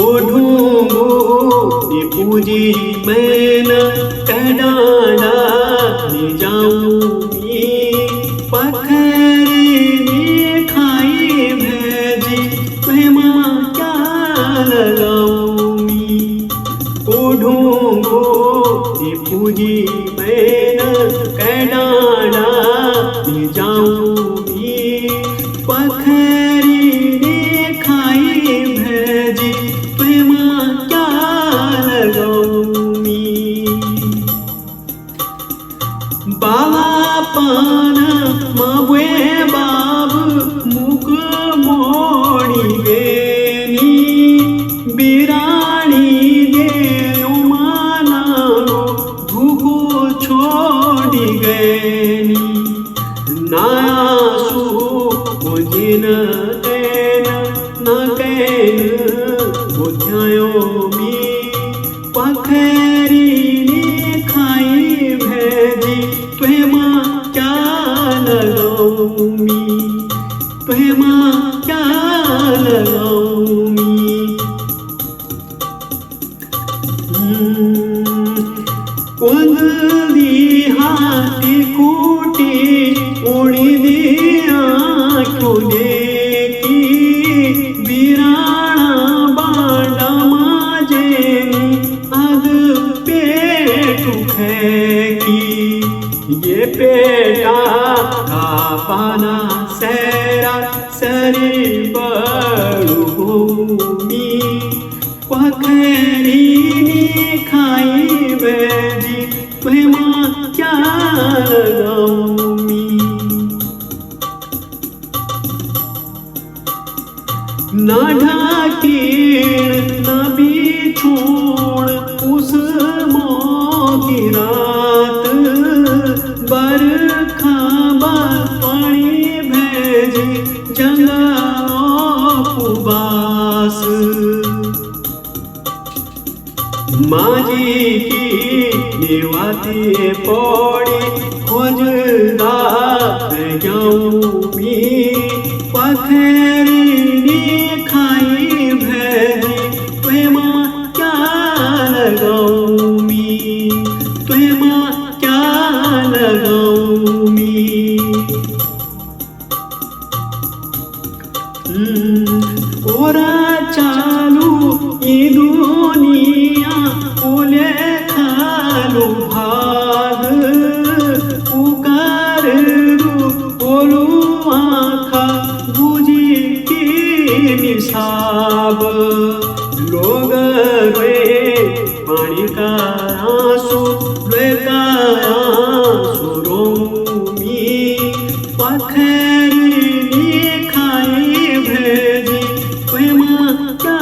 ओढूंगो पूजी मैन कडाड़ा नि जाऊंगी पखरी ने खाई भेजी प्रेमा क्या लगाऊंगी ओढूंगो पूजी मैन कडाड़ा नि जाऊंगी पखरी ने खाई भेजी प्रेमा क्या लगाऊंगी बाबा पान मवे बाब मुख मोड़ी गेनी बिराणी दे मानारो भूगो छोड़ी गेनी नासु मुझिन तेन न कैन बुझायो मी पखरी ने खाई भेजी प्रेमा क्या लगाऊंगी प्रेमा क्या लगाऊंगी कुंदली हाथी कूटी उड़ी दिया क्यों देखी बिराना बाड़ा माजे अग पेट की ये पेटा का पाना सेरा सरी बड़ू भूमि पखरी ने खाई भेजी प्रेमा क्या लगाऊंगी न ढाकीण न बिछोड़ उस की रात बरखा पानी भेजी जंगा उपवास माजी की निवाती पौड़ी खोजदा जाऊंगी पखरी ने खाई भेजी प्रेमा क्या लगाऊंगी प्रेमा क्या लगाऊंगी ओरा चालू ई दुनिया ओले खालू भाग पुकार बोलू आखा बुझी की निसाब लोग रे पानी का आंसू का आंसू रोमी पखरी ने खाई भेजी प्रेमा क्या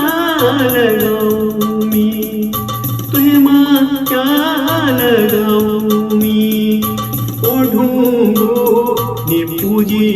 लगाऊंगी प्रेमा क्या लगाऊंगी ओढूंगो ने पूजी